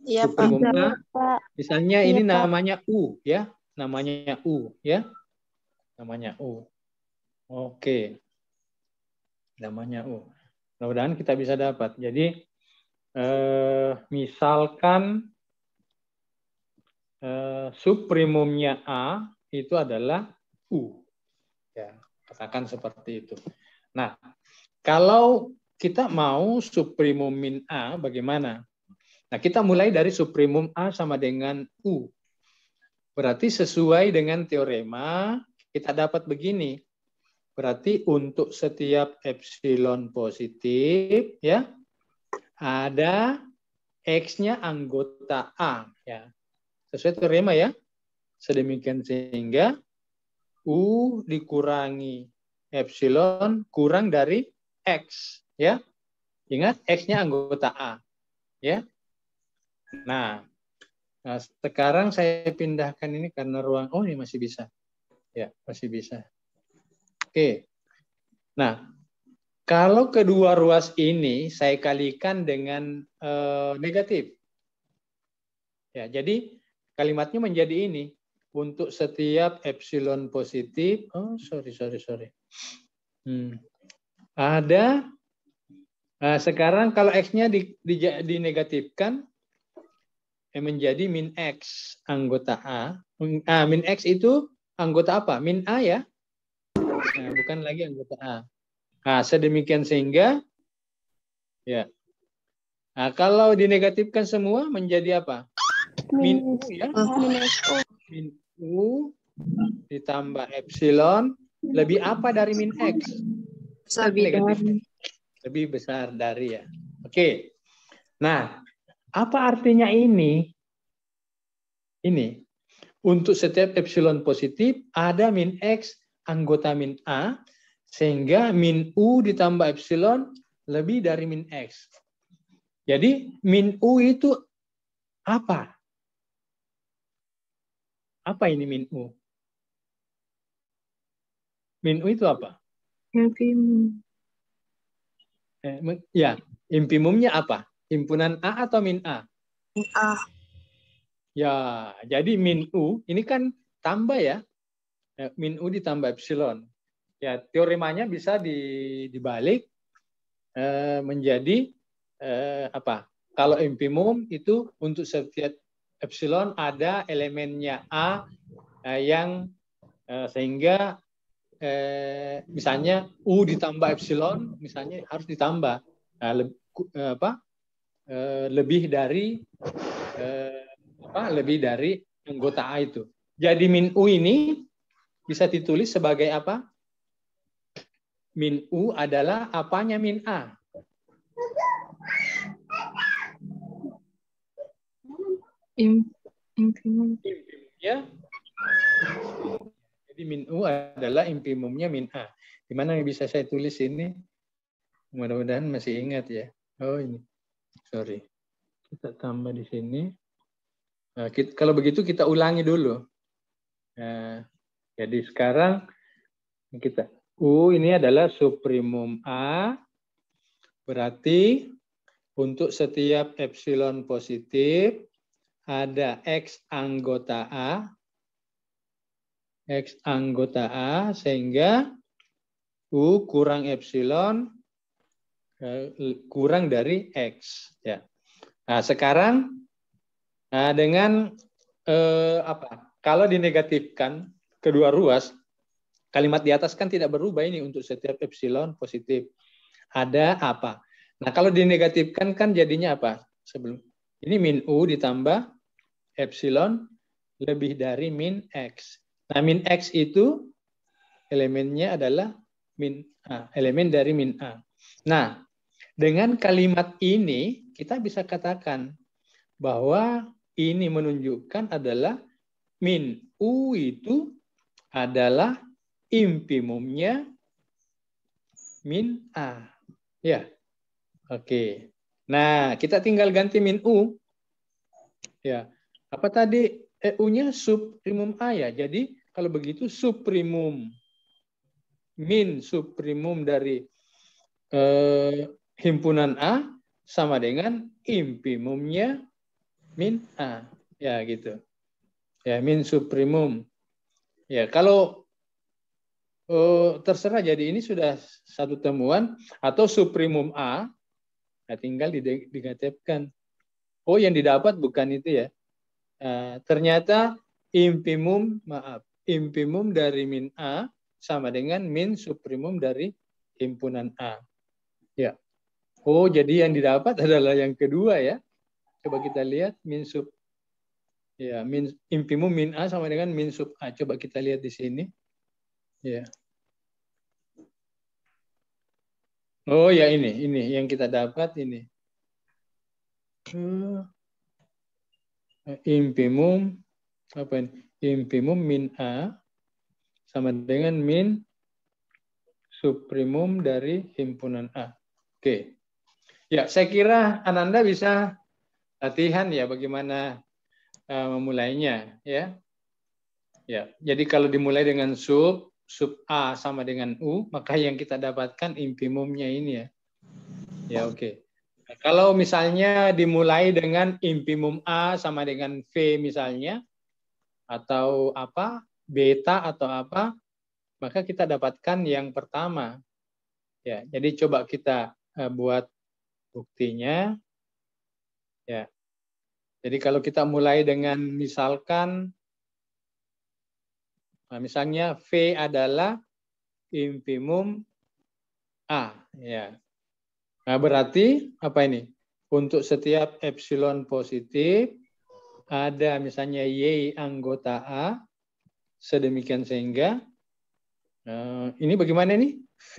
Iya, Pak. Supremum A. Pak. Misalnya Iya, ini Pak. namanya U, ya. Namanya U, ya. Namanya U. Oke. Namanya U. Mudah-mudahan kita bisa dapat. Jadi, misalkan supremumnya A itu adalah U. Ya, katakan seperti itu. Nah, kalau kita mau supremum min A, bagaimana? Nah, kita mulai dari supremum A sama dengan U. Berarti sesuai dengan teorema, kita dapat begini. Berarti untuk setiap epsilon positif, ya, ada X-nya anggota A. Ya. Sesuai teorema ya. Sedemikian sehingga U dikurangi epsilon kurang dari X. Ya. Ingat, X-nya anggota A. Ya. Nah, sekarang saya pindahkan ini karena ruang. Oh, ini masih bisa. Ya, masih bisa. Oke. Nah, kalau kedua ruas ini saya kalikan dengan negatif. Ya, jadi kalimatnya menjadi ini. Untuk setiap epsilon positif, sorry. Ada, sekarang kalau X-nya dinegatifkan, menjadi min X anggota A. Min X itu anggota apa? Min A ya? Nah, bukan lagi anggota A. Nah, sedemikian sehingga, ya. Nah, kalau dinegatifkan semua menjadi apa? Min U ya. Min U ditambah epsilon lebih apa dari min X? Lebih besar dari ya. Oke. Nah, apa artinya ini? Ini. Untuk setiap epsilon positif ada min X anggota min A sehingga min U ditambah epsilon lebih dari min X. Jadi min U itu apa? Apa ini min U? Min U itu apa? Infimum. Ya, infimumnya apa? Himpunan A atau min A? A. Ya, jadi min U ini kan tambah ya. Min U ditambah epsilon. Ya, teoremanya bisa dibalik menjadi apa? Kalau infimum itu untuk setiap epsilon ada elemennya A yang sehingga misalnya U ditambah epsilon misalnya harus ditambah lebih dari anggota A itu. Jadi min U ini bisa ditulis sebagai apa? Min U adalah apanya min A? Infimum. Ya. Jadi min U adalah infimumnya min A. Di mana yang bisa saya tulis ini? Mudah-mudahan masih ingat ya. Oh ini. Sorry. Kita tambah di sini. Nah, kalau begitu kita ulangi dulu. Nah, jadi sekarang kita U ini adalah supremum A. Berarti untuk setiap epsilon positif ada X anggota A sehingga U kurang epsilon kurang dari X. Ya. Nah, sekarang dengan apa? Kalau dinegatifkan kedua ruas, kalimat di atas kan tidak berubah ini untuk setiap epsilon positif. Ada apa? Nah, kalau dinegatifkan kan jadinya apa? Ini min U ditambah epsilon lebih dari min X. Nah, min X itu elemennya adalah min A, elemen dari min A. Nah, dengan kalimat ini kita bisa katakan bahwa ini menunjukkan adalah min U itu adalah infimumnya min A. Ya, oke. Nah, kita tinggal ganti min U. Ya, apa tadi U-nya subprimum A ya. Jadi kalau begitu subprimum min subprimum dari himpunan A sama dengan infimumnya min A. Ya, gitu. Ya, min subprimum. Ya, kalau terserah, jadi ini sudah satu temuan atau subprimum A, nah tinggal digatepkan. Oh, yang didapat bukan itu ya. Ternyata infimum dari min A sama dengan min subprimum dari himpunan A. Ya. Oh, jadi yang didapat adalah yang kedua ya. Coba kita lihat min sub. Ya, infimum min A sama dengan min sub A. Coba kita lihat di sini. Ya. Oh ya, ini yang kita dapat ini. Infimum apa ini? Infimum min A sama dengan min subprimum dari himpunan A. Oke. Ya, saya kira Ananda bisa latihan ya bagaimana memulainya ya. Ya, jadi kalau dimulai dengan sub A sama dengan U, maka yang kita dapatkan infimumnya ini ya. Ya, oke. Nah, kalau misalnya dimulai dengan infimum A sama dengan V misalnya, atau apa, beta atau apa, maka kita dapatkan yang pertama. Ya, jadi coba kita buat buktinya. Ya. Jadi kalau kita mulai dengan misalkan, nah misalnya V adalah infimum A. Ya. Nah, berarti apa ini? Untuk setiap epsilon positif, ada misalnya Y anggota A, sedemikian sehingga, ini bagaimana nih? V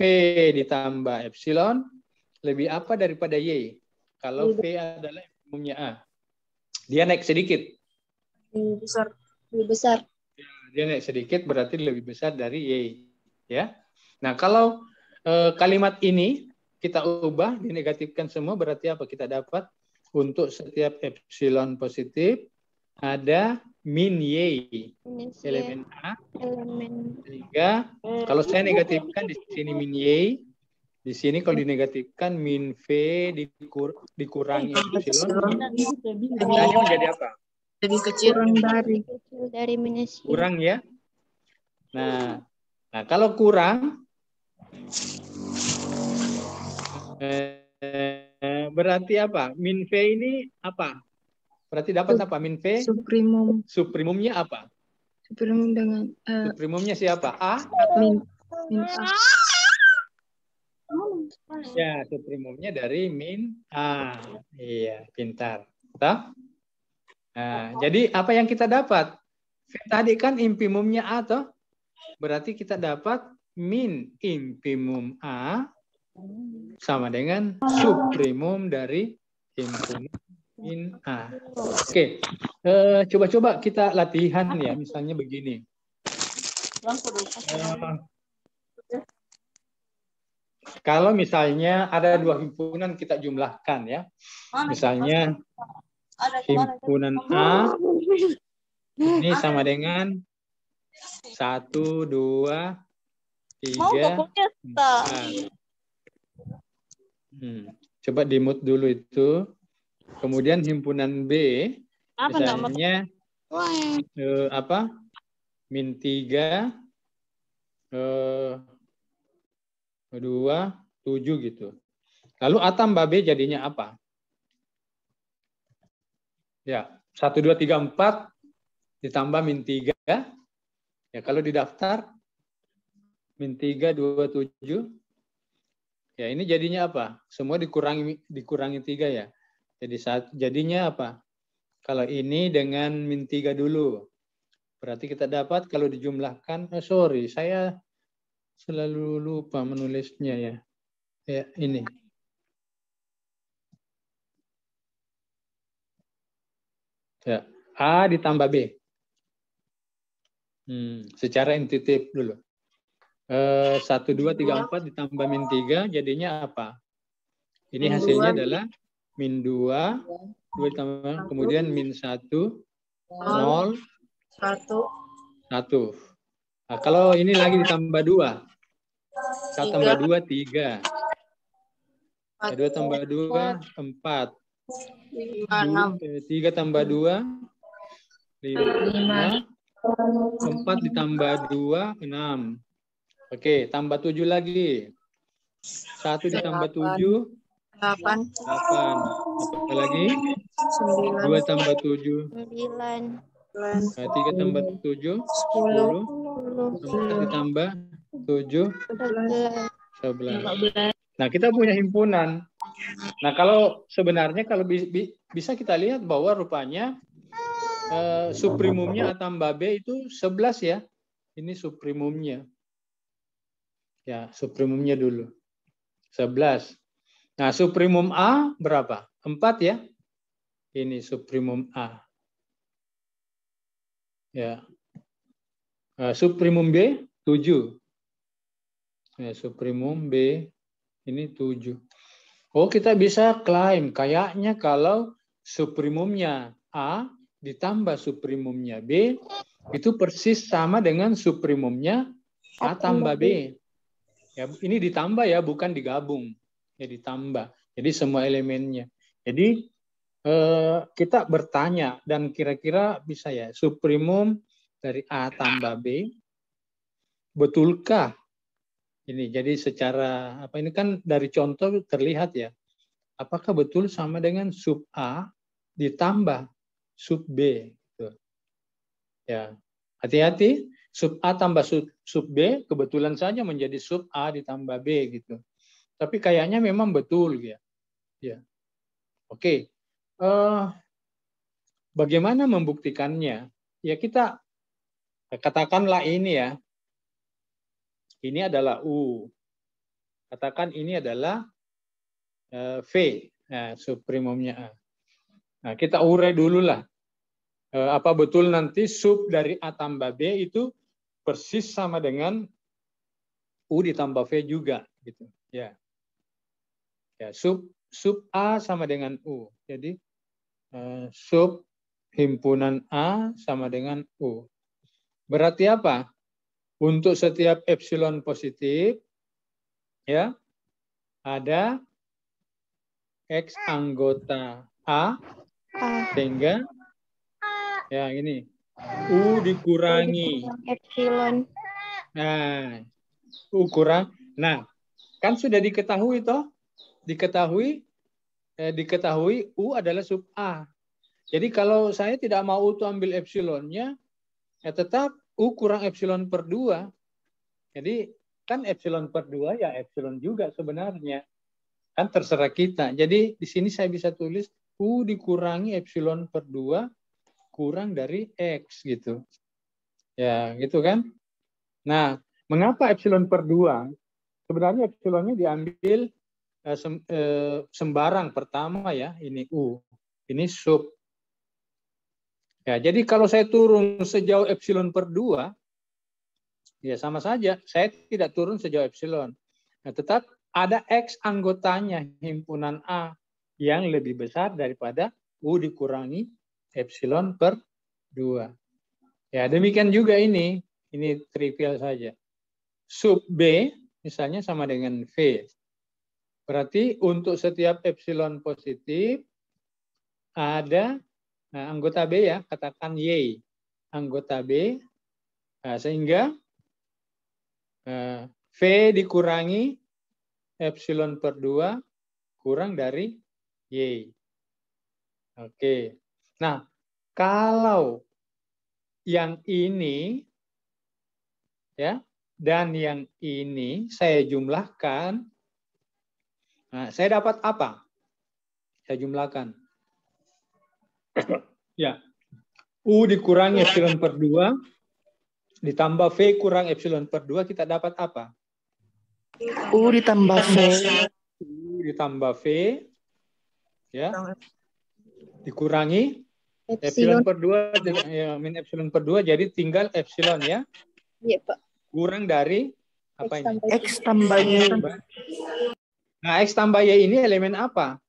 ditambah epsilon, lebih apa daripada Y? Kalau V adalah infimumnya A. Dia naik sedikit. Lebih besar. Lebih besar. Dia naik sedikit berarti lebih besar dari Y. Ya. Nah, kalau kalimat ini kita ubah, dinegatifkan semua, berarti apa? Kita dapat untuk setiap epsilon positif ada min Y, elemen A. Sehingga kalau saya negatifkan di sini min Y, di sini kalau dinegatifkan min V dikurangi epsilon, hasilnya menjadi apa? Lebih kecil dari minus Y. Kurang ya. Nah, kalau kurang berarti apa? Min V ini apa? Berarti dapat apa? Min V? Subprimum. Subprimumnya apa? Subprimum dengan subprimumnya siapa? A atau min A. Ya, subprimumnya dari min A. Iya, pintar. Toh? Nah, jadi apa yang kita dapat? Tadi kan infimumnya A toh? Berarti kita dapat min infimum A sama dengan subprimum dari himpunan min A. Oke, coba-coba kita latihan ya, misalnya begini. Kalau misalnya ada dua himpunan kita jumlahkan ya, misalnya himpunan A ini sama dengan 1, 2, 3, 4. Coba di-mute dulu itu. Kemudian himpunan B, misalnya min 3, 2, 7 gitu. Lalu A tambah B jadinya apa? Ya, 1, 2, 3, 4 ditambah min 3. Ya, kalau di daftar min 3, 2, 7. Ya, ini jadinya apa? Semua dikurangi 3 ya. Jadi jadinya apa? Kalau ini dengan min 3 dulu. Berarti kita dapat kalau dijumlahkan, saya selalu lupa menulisnya ya. Ya, ini. Ya, A ditambah B. Secara intuitif dulu. 1, 2, 3, 4 ditambah min 3 jadinya apa? Ini Min hasilnya 2. adalah min 2, 2 ditambah, kemudian min 1, 0, 1. Nah, kalau ini lagi ditambah 2. 1 tambah 2, 3. 2 tambah 2, 4. 3 tambah 2, 5. 4 ditambah 2, 6. Oke, tambah 7 lagi. 1 ditambah 7, 8. 8. Apa lagi? 2 tambah 7, 9. 3 tambah 7, 10. 4 ditambah 7, 11. Nah, kita punya himpunan. Nah, kalau sebenarnya kalau bisa kita lihat bahwa rupanya suprimumnya A tambah B itu 11 ya. Ini suprimumnya. Ya, suprimumnya dulu. 11. Nah, suprimum A berapa? 4 ya. Ini suprimum A. Ya. Suprimum B 7. Ya, suprimum B ini 7. Oh, kita bisa klaim kayaknya kalau suprimumnya A ditambah suprimumnya B itu persis sama dengan suprimumnya A tambah B. Ya, ini ditambah ya, bukan digabung. Ya, ditambah. Jadi semua elemennya. Jadi kita bertanya dan kira-kira bisa ya, suprimum dari A tambah B betulkah ini? Jadi secara apa ini kan dari contoh terlihat ya. Apakah betul sama dengan sub A ditambah sub B? Gitu. Ya, hati-hati. Sub A tambah sub B kebetulan saja menjadi sub A ditambah B gitu. Tapi kayaknya memang betul ya. Ya. Oke. Bagaimana membuktikannya? Ya kita katakanlah ini ya. Ini adalah U. Katakan ini adalah V. Nah, suprimumnya A. Nah, kita urai dulu lah. Apa betul nanti sub dari A tambah B itu persis sama dengan U ditambah V juga gitu. Ya. Ya, sub A sama dengan U. Jadi sub himpunan A sama dengan U. Berarti apa? Untuk setiap epsilon positif ya ada X anggota A sehingga ya ini U dikurangi Epsilon. nah U kurang. Nah, kan sudah diketahui toh? Diketahui U adalah sub A. Jadi kalau saya tidak mau itu ambil epsilonnya, ya tetap U kurang epsilon per 2. Jadi kan epsilon per 2 ya epsilon juga sebenarnya. Kan terserah kita. Jadi di sini saya bisa tulis U dikurangi epsilon per 2 kurang dari X gitu. Ya gitu kan. Nah, mengapa epsilon per 2? Sebenarnya epsilonnya diambil sembarang pertama ya, ini U. Ini sub. Ya, jadi kalau saya turun sejauh epsilon per 2, ya sama saja. Saya tidak turun sejauh epsilon. Nah, tetap ada X anggotanya himpunan A yang lebih besar daripada U dikurangi epsilon per 2. Ya, demikian juga ini. Ini trivial saja. Sub B misalnya sama dengan V. Berarti untuk setiap epsilon positif ada anggota B ya, katakan Y. Anggota B, sehingga V dikurangi epsilon per 2 kurang dari Y. Oke. Nah, kalau yang ini ya dan yang ini saya jumlahkan, nah, saya dapat apa? Saya jumlahkan. Ya, U dikurangi epsilon per 2 ditambah V kurang epsilon per 2 kita dapat apa? U ditambah V. U ditambah V, ya, dikurangi epsilon per 2, ya, min epsilon per 2, jadi tinggal epsilon ya. Iya, Pak. Kurang dari apa ini? X tambah Y. Nah, X tambah Y ini elemen apa?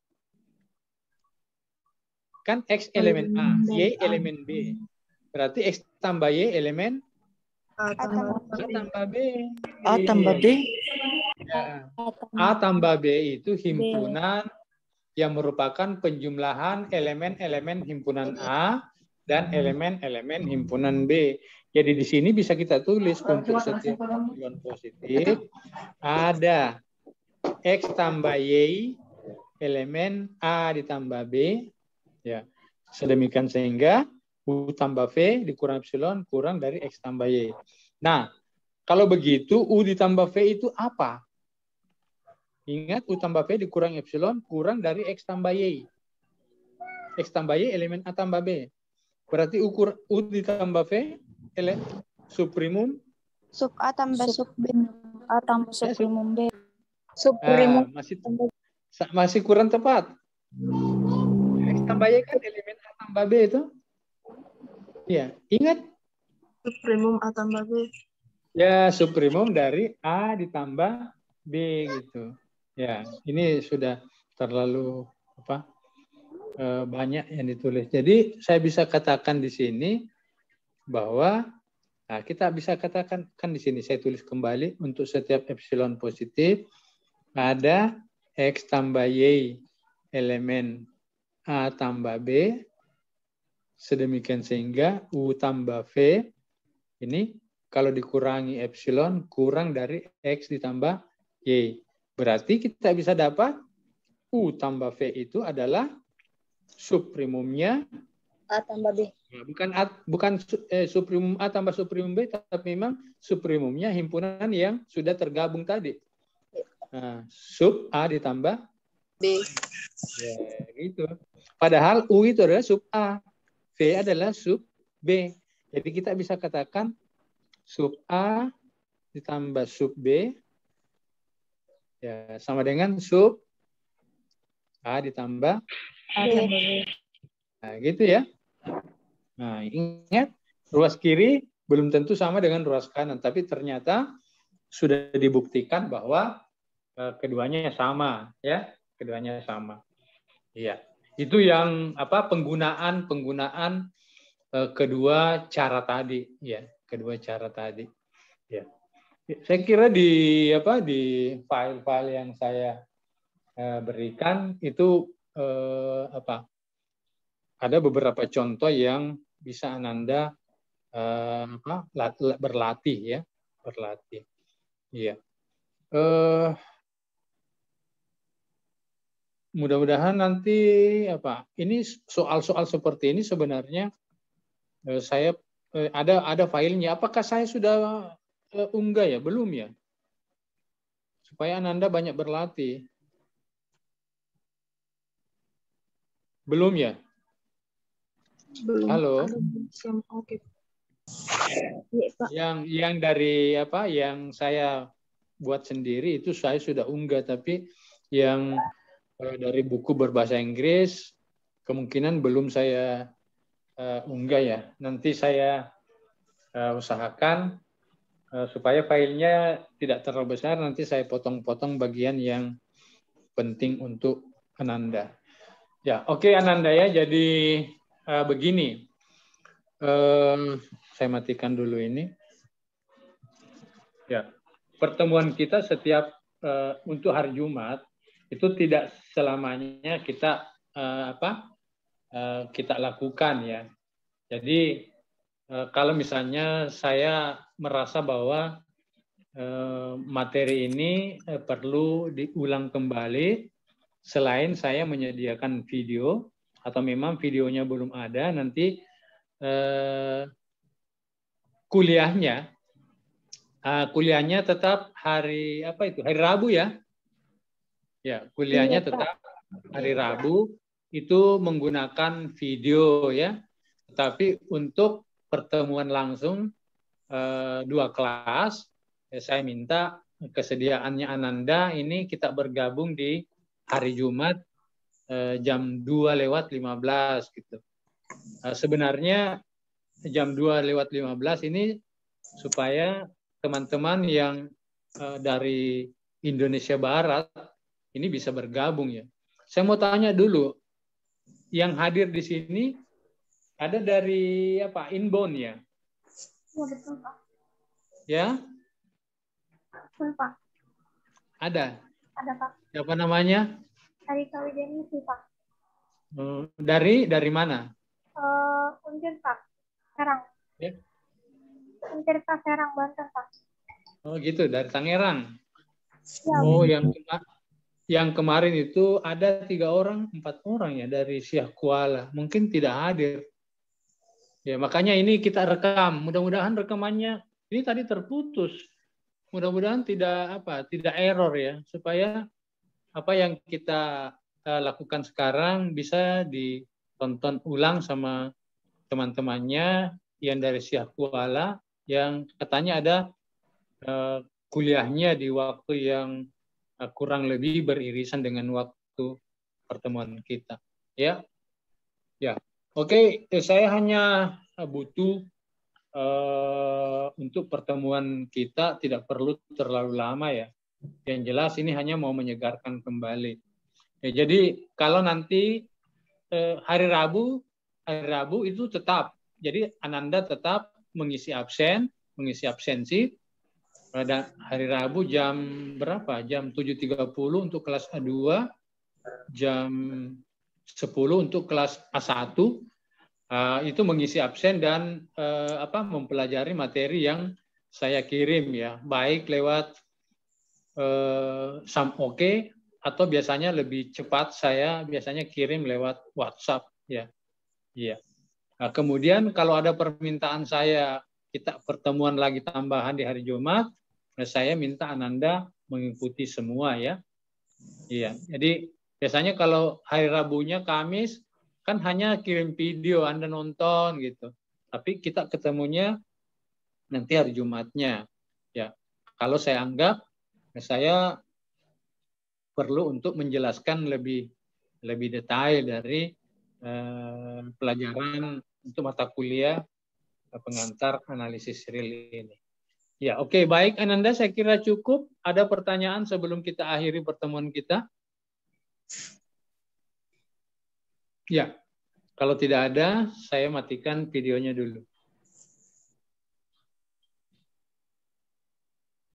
Kan X elemen A, Y elemen B. Berarti X tambah Y elemen A tambah B. A tambah B. Ya. A tambah B itu himpunan yang merupakan penjumlahan elemen-elemen himpunan A dan elemen-elemen himpunan B. Jadi di sini bisa kita tulis untuk setiap epsilon positif ada X tambah Y elemen A ditambah B, ya, sedemikian sehingga U tambah V dikurang epsilon kurang dari X tambah Y. Nah, kalau begitu U ditambah V itu apa? Ingat, U tambah V dikurang epsilon kurang dari X tambah Y. X tambah Y elemen A tambah B. Berarti U ditambah V subprimum Sub A tambah sub B. A tambah subprimum B. Masih kurang tepat. X tambah Y kan elemen A tambah B itu. Ya, ingat. Subprimum A tambah B. Ya, subprimum dari A ditambah B gitu. Ya, ini sudah terlalu banyak yang ditulis. Jadi saya bisa katakan di sini bahwa kita bisa katakan kan di sini saya tulis kembali untuk setiap epsilon positif ada X tambah Y elemen A tambah B sedemikian sehingga U tambah V ini kalau dikurangi epsilon kurang dari X ditambah Y. Berarti kita bisa dapat U tambah V itu adalah subprimumnya A tambah B. Bukan subprimum A tambah subprimum B, tapi memang subprimumnya himpunan yang sudah tergabung tadi. Nah, sub A ditambah B. Ya, gitu. Padahal U itu adalah sub A, V adalah sub B. Jadi kita bisa katakan sub A ditambah sub B ya sama dengan sub A ditambah B. Nah, gitu ya. Nah, ingat ruas kiri belum tentu sama dengan ruas kanan, tapi ternyata sudah dibuktikan bahwa keduanya sama, ya, keduanya sama. Iya, itu yang penggunaan kedua cara tadi, ya, kedua cara tadi. Ya, saya kira di file-file yang saya berikan itu ada beberapa contoh yang bisa Ananda berlatih, ya, berlatih. Iya. Mudah-mudahan nanti ini soal-soal seperti ini sebenarnya saya ada filenya. Apakah saya sudah unggah ya? Belum ya? Supaya Ananda banyak berlatih. Belum ya? Belum. Halo. Oke. Yang dari yang saya buat sendiri itu saya sudah unggah, tapi yang dari buku berbahasa Inggris kemungkinan belum saya unggah ya. Nanti saya usahakan supaya filenya tidak terlalu besar, nanti saya potong-potong bagian yang penting untuk Ananda. Ya, oke Ananda ya. Jadi begini, saya matikan dulu ini. Ya, pertemuan kita setiap untuk hari Jumat itu tidak selamanya kita kita lakukan ya. Jadi kalau misalnya saya merasa bahwa materi ini perlu diulang kembali, selain saya menyediakan video atau memang videonya belum ada, nanti kuliahnya tetap hari hari Rabu ya. Ya, kuliahnya tetap hari Rabu itu menggunakan video ya. Tetapi untuk pertemuan langsung 2 kelas saya minta kesediaannya Ananda ini kita bergabung di hari Jumat jam 2:15 gitu. Sebenarnya jam 2:15 ini supaya teman-teman yang dari Indonesia Barat ini bisa bergabung ya. Saya mau tanya dulu, yang hadir di sini ada dari apa? Inbound ya? Ya betul Pak. Ya? Betul Pak. Ada. Ada Pak. Siapa namanya? Dari Kawideni sih Pak. Dari mana? Untir Pak. Serang. Ya. Untir Pak Serang Banten Pak. Oh gitu, dari Tangerang. Ya, Oh, yang kemarin itu ada 3 orang, 4 orang ya dari Syekh Kuala. Mungkin tidak hadir. Ya, makanya ini kita rekam. Mudah-mudahan rekamannya ini tadi terputus. Mudah-mudahan tidak error ya, supaya apa yang kita lakukan sekarang bisa ditonton ulang sama teman-temannya yang dari Syekh Kuala yang katanya ada kuliahnya di waktu yang kurang lebih beririsan dengan waktu pertemuan kita. Ya, ya. Oke, saya hanya butuh untuk pertemuan kita tidak perlu terlalu lama ya. Yang jelas ini hanya mau menyegarkan kembali. Ya, jadi kalau nanti hari Rabu itu tetap. Jadi Ananda tetap mengisi absensi. Pada hari Rabu jam berapa? Jam 7.30 untuk kelas A2, jam 10 untuk kelas A1. Itu mengisi absen dan mempelajari materi yang saya kirim ya, baik lewat Samoke atau biasanya lebih cepat saya biasanya kirim lewat WhatsApp ya. Iya. Nah, kemudian kalau ada permintaan saya kita pertemuan lagi tambahan di hari Jumat, saya minta Ananda mengikuti semua ya. Iya. Jadi biasanya kalau hari Rabunya Kamis kan hanya kirim video Anda nonton gitu. Tapi kita ketemunya nanti hari Jumatnya. Ya. Kalau saya anggap saya perlu untuk menjelaskan lebih detail dari pelajaran untuk mata kuliah pengantar analisis real ini. Ya, oke, baik Ananda, saya kira cukup. Ada pertanyaan sebelum kita akhiri pertemuan kita? Ya, kalau tidak ada, saya matikan videonya dulu.